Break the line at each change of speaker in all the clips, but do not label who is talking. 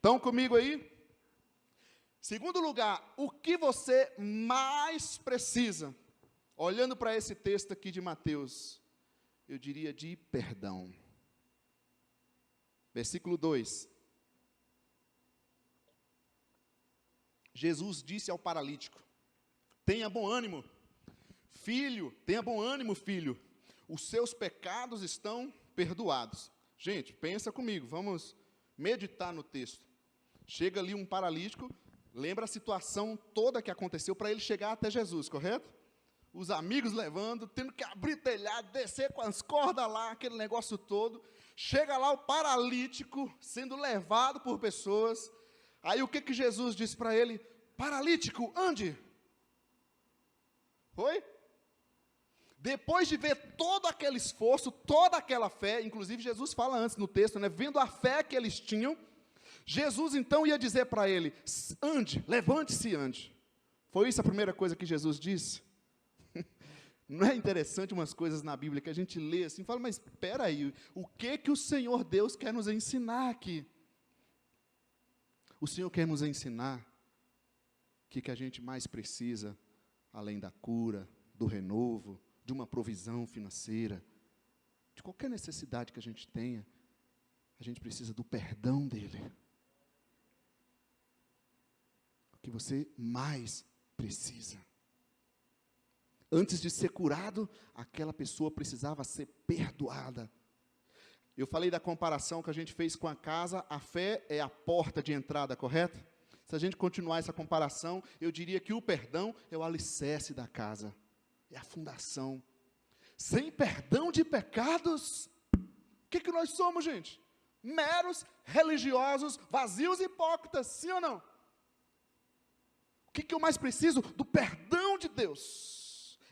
Estão comigo aí? Segundo lugar, o que você mais precisa? Olhando para esse texto aqui de Mateus, eu diria de perdão. Versículo 2. Jesus disse ao paralítico: tenha bom ânimo, filho, tenha bom ânimo, filho, os seus pecados estão perdoados. Gente, pensa comigo, vamos meditar no texto. Chega ali um paralítico, lembra a situação toda que aconteceu para ele chegar até Jesus, correto? Os amigos levando, tendo que abrir telhado, descer com as cordas lá, aquele negócio todo. Chega lá o paralítico, sendo levado por pessoas. Aí o que Jesus disse para ele? Paralítico, ande. Foi? Depois de ver todo aquele esforço, toda aquela fé, inclusive Jesus fala antes no texto, né? Vendo a fé que eles tinham, Jesus então ia dizer para ele: ande, levante-se e ande. Foi isso a primeira coisa que Jesus disse? Não é interessante umas coisas na Bíblia que a gente lê assim, fala, mas espera aí, o que o Senhor Deus quer nos ensinar aqui? O Senhor quer nos ensinar que a gente mais precisa, além da cura, do renovo, de uma provisão financeira, de qualquer necessidade que a gente tenha, a gente precisa do perdão dEle. O que você mais precisa. Antes de ser curado, aquela pessoa precisava ser perdoada. Eu falei da comparação que a gente fez com a casa, a fé é a porta de entrada, correto? Se a gente continuar essa comparação, eu diria que o perdão é o alicerce da casa, é a fundação. Sem perdão de pecados, o que nós somos, gente? Meros religiosos, vazios e hipócritas, sim ou não? O que eu mais preciso? Do perdão de Deus.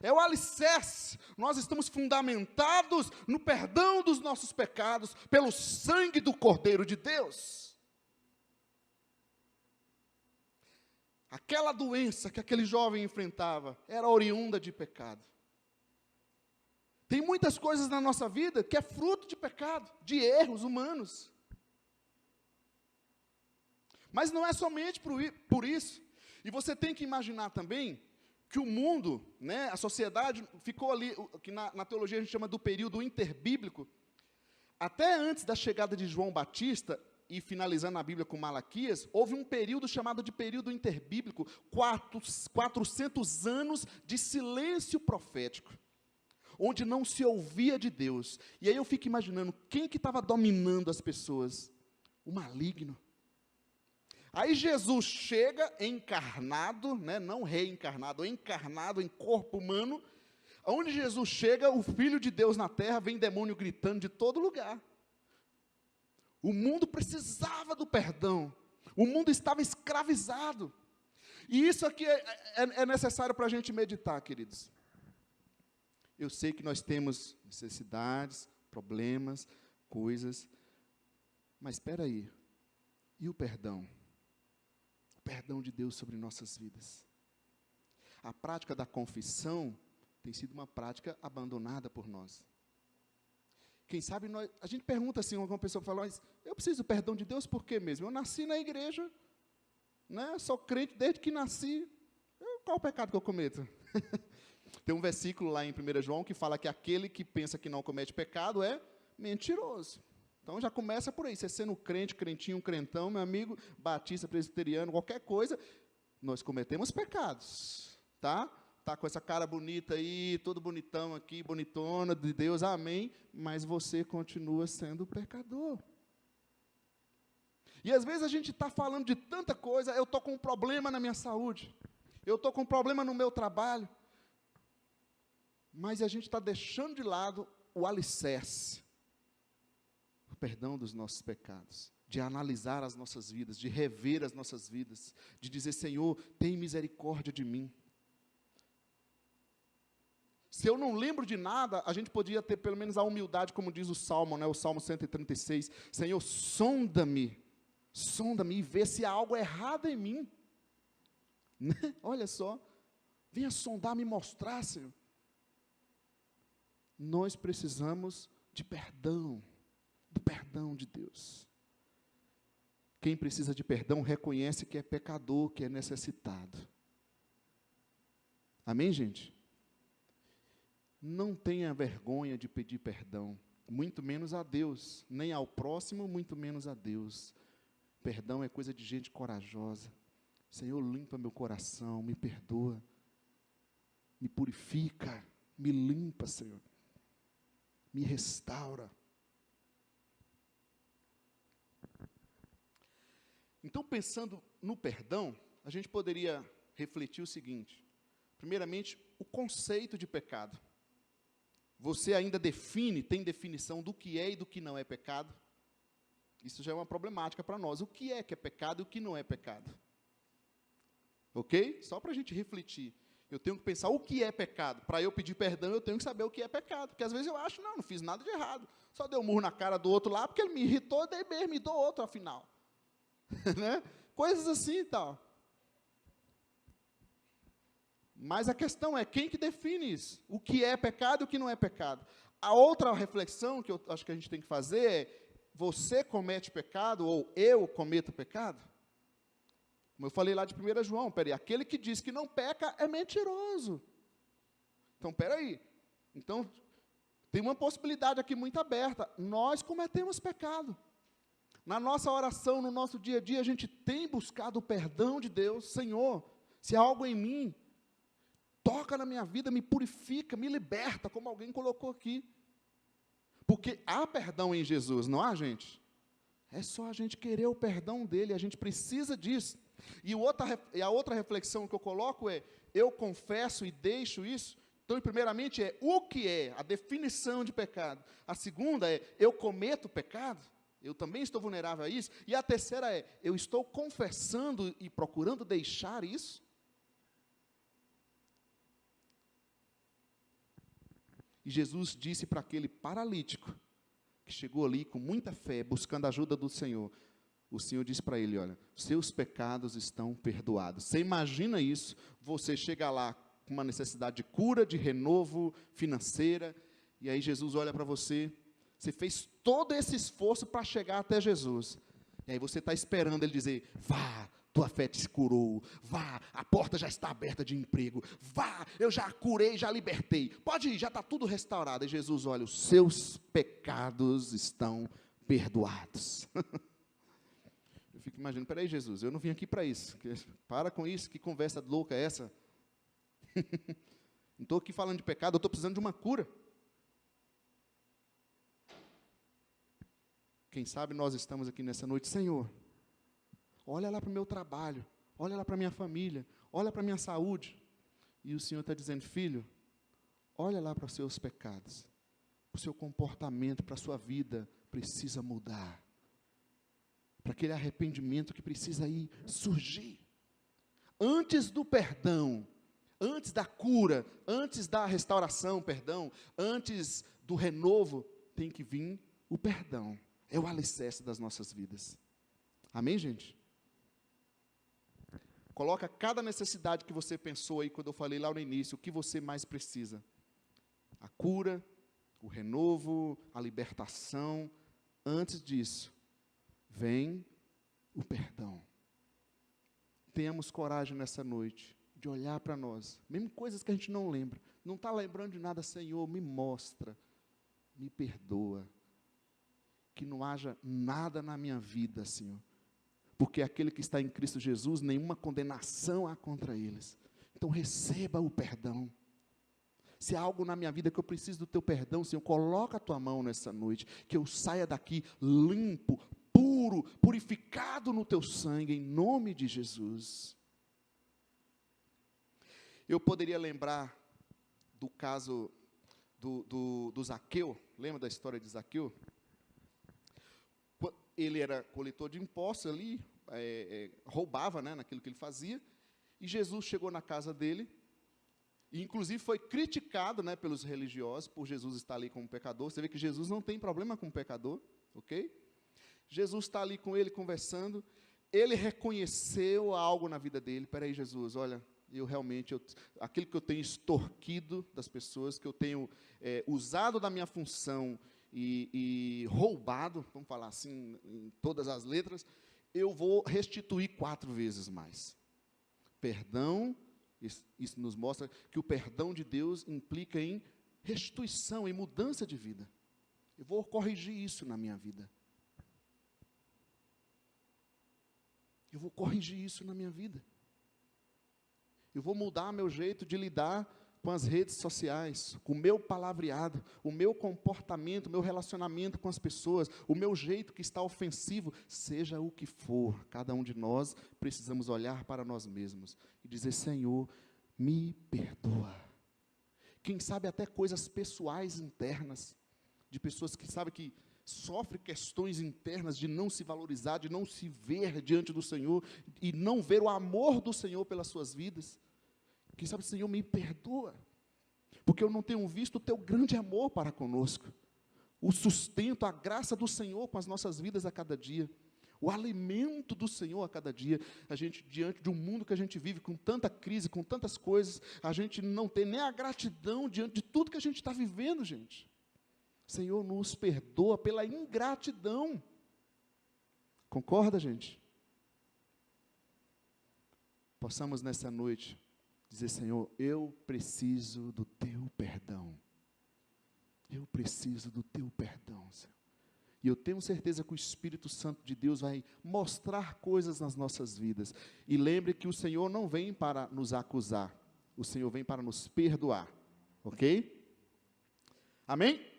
É o alicerce. Nós estamos fundamentados no perdão dos nossos pecados, pelo sangue do Cordeiro de Deus. Aquela doença que aquele jovem enfrentava era oriunda de pecado. Tem muitas coisas na nossa vida que é fruto de pecado, de erros humanos. Mas não é somente por isso. E você tem que imaginar também que o mundo, né, a sociedade, ficou ali, que na teologia a gente chama do período interbíblico. Até antes da chegada de João Batista, e finalizando a Bíblia com Malaquias, houve um período chamado de período interbíblico, 400 anos de silêncio profético, onde não se ouvia de Deus. E aí eu fico imaginando, quem que estava dominando as pessoas? O maligno. Aí Jesus chega encarnado, né, não reencarnado, encarnado em corpo humano. Onde Jesus chega, o Filho de Deus na terra, vem demônio gritando de todo lugar. O mundo precisava do perdão. O mundo estava escravizado. E isso aqui é necessário para a gente meditar, queridos. Eu sei que nós temos necessidades, problemas, coisas. Mas espera aí. E o perdão? Perdão de Deus sobre nossas vidas. A prática da confissão tem sido uma prática abandonada por nós. Quem sabe a gente pergunta assim, alguma pessoa fala, mas eu preciso do perdão de Deus por quê mesmo? Eu nasci na igreja, né? Sou crente desde que nasci. Qual o pecado que eu cometo? Tem um versículo lá em 1 João que fala que aquele que pensa que não comete pecado é mentiroso. Então já começa por aí, você sendo crente, crentinho, crentão, meu amigo, batista, presbiteriano, qualquer coisa, nós cometemos pecados, tá? Tá com essa cara bonita aí, todo bonitão aqui, bonitona de Deus, amém, mas você continua sendo pecador. E às vezes a gente está falando de tanta coisa, eu estou com um problema na minha saúde, eu estou com um problema no meu trabalho, mas a gente está deixando de lado o alicerce, perdão dos nossos pecados, de analisar as nossas vidas, de rever as nossas vidas, de dizer, Senhor, tem misericórdia de mim. Se eu não lembro de nada, a gente podia ter pelo menos a humildade, como diz o Salmo, né, o Salmo 136, Senhor, sonda-me e vê se há algo errado em mim. Olha só, venha sondar, me mostrar, Senhor. Nós precisamos de perdão, do perdão de Deus. Quem precisa de perdão reconhece que é pecador, que é necessitado. Amém, gente? Não tenha vergonha de pedir perdão, muito menos a Deus, nem ao próximo, muito menos a Deus. Perdão é coisa de gente corajosa. Senhor, limpa meu coração, me perdoa, me purifica, me limpa, Senhor, me restaura. Então, pensando no perdão, a gente poderia refletir o seguinte: primeiramente, o conceito de pecado. Você ainda tem definição do que é e do que não é pecado? Isso já é uma problemática para nós. O que é pecado e o que não é pecado? Ok? Só para a gente refletir. Eu tenho que pensar o que é pecado. Para eu pedir perdão, eu tenho que saber o que é pecado. Porque às vezes eu acho, não fiz nada de errado. Só dei um murro na cara do outro lá, porque ele me irritou, daí mesmo me dou outro, afinal. Né? Coisas assim e tal. Mas a questão é, quem que define isso? O que é pecado e o que não é pecado? A outra reflexão que eu acho que a gente tem que fazer é, você comete pecado ou eu cometo pecado? Como eu falei lá de 1 João, peraí, aquele que diz que não peca é mentiroso. Então, peraí. Então, tem uma possibilidade aqui muito aberta. Nós cometemos pecado. Na nossa oração, no nosso dia a dia, a gente tem buscado o perdão de Deus. Senhor, se há algo em mim, toca na minha vida, me purifica, me liberta, como alguém colocou aqui. Porque há perdão em Jesus, não há, gente? É só a gente querer o perdão dele, a gente precisa disso. E a outra reflexão que eu coloco é, eu confesso e deixo isso. Então, primeiramente, é o que é, a definição de pecado. A segunda é, eu cometo pecado, eu também estou vulnerável a isso. E a terceira é, eu estou confessando e procurando deixar isso. E Jesus disse para aquele paralítico, que chegou ali com muita fé, buscando a ajuda do Senhor, o Senhor disse para ele, olha, seus pecados estão perdoados. Você imagina isso, você chega lá com uma necessidade de cura, de renovo financeira, e aí Jesus olha para você, você fez todo esse esforço para chegar até Jesus, e aí você está esperando ele dizer, vá, tua fé te curou, vá, a porta já está aberta de emprego, vá, eu já curei, já libertei, pode ir, já está tudo restaurado. E Jesus, olha, os seus pecados estão perdoados. Eu fico imaginando, peraí Jesus, eu não vim aqui para isso, para com isso, que conversa louca é essa? Não estou aqui falando de pecado, eu estou precisando de uma cura. Quem sabe nós estamos aqui nessa noite, Senhor, olha lá para o meu trabalho, olha lá para a minha família, olha para a minha saúde. E o Senhor está dizendo, filho, olha lá para os seus pecados, o seu comportamento, para a sua vida, precisa mudar. Para aquele arrependimento que precisa aí surgir. Antes do perdão, antes da cura, antes da restauração, perdão, antes do renovo, tem que vir o perdão. É o alicerce das nossas vidas. Amém, gente? Coloca cada necessidade que você pensou aí, quando eu falei lá no início, o que você mais precisa. A cura, o renovo, a libertação. Antes disso, vem o perdão. Tenhamos coragem nessa noite de olhar para nós, mesmo coisas que a gente não lembra. Não está lembrando de nada, Senhor, me mostra, me perdoa. Que não haja nada na minha vida, Senhor. Porque aquele que está em Cristo Jesus, nenhuma condenação há contra eles. Então receba o perdão. Se há algo na minha vida que eu preciso do teu perdão, Senhor, coloca a tua mão nessa noite, que eu saia daqui limpo, puro, purificado no teu sangue, em nome de Jesus. Eu poderia lembrar do caso do Zaqueu, lembra da história de Zaqueu? Ele era coletor de impostos ali, roubava, né, naquilo que ele fazia, e Jesus chegou na casa dele, e inclusive foi criticado, né, pelos religiosos, por Jesus estar ali como pecador. Você vê que Jesus não tem problema com o pecador, ok? Jesus está ali com ele conversando, ele reconheceu algo na vida dele. Peraí, Jesus, olha, aquilo que eu tenho extorquido das pessoas, que eu tenho usado da minha função e roubado, vamos falar assim, em todas as letras, eu vou restituir 4 vezes mais. Perdão, isso nos mostra que o perdão de Deus implica em restituição, em mudança de vida. Eu vou corrigir isso na minha vida. Eu vou corrigir isso na minha vida. Eu vou mudar meu jeito de lidar com as redes sociais, com o meu palavreado, o meu comportamento, o meu relacionamento com as pessoas, o meu jeito que está ofensivo, seja o que for, cada um de nós precisamos olhar para nós mesmos e dizer: Senhor, me perdoa. Quem sabe até coisas pessoais internas, de pessoas que sabem que sofrem questões internas de não se valorizar, de não se ver diante do Senhor, e não ver o amor do Senhor pelas suas vidas. Quem sabe, Senhor, me perdoa, porque eu não tenho visto o teu grande amor para conosco, o sustento, a graça do Senhor com as nossas vidas a cada dia, o alimento do Senhor a cada dia. A gente, diante de um mundo que a gente vive, com tanta crise, com tantas coisas, a gente não tem nem a gratidão diante de tudo que a gente está vivendo, gente. Senhor, nos perdoa pela ingratidão. Concorda, gente? Possamos nessa noite dizer: Senhor, eu preciso do teu perdão. Eu preciso do teu perdão, Senhor. E eu tenho certeza que o Espírito Santo de Deus vai mostrar coisas nas nossas vidas. E lembre que o Senhor não vem para nos acusar, o Senhor vem para nos perdoar. Ok? Amém?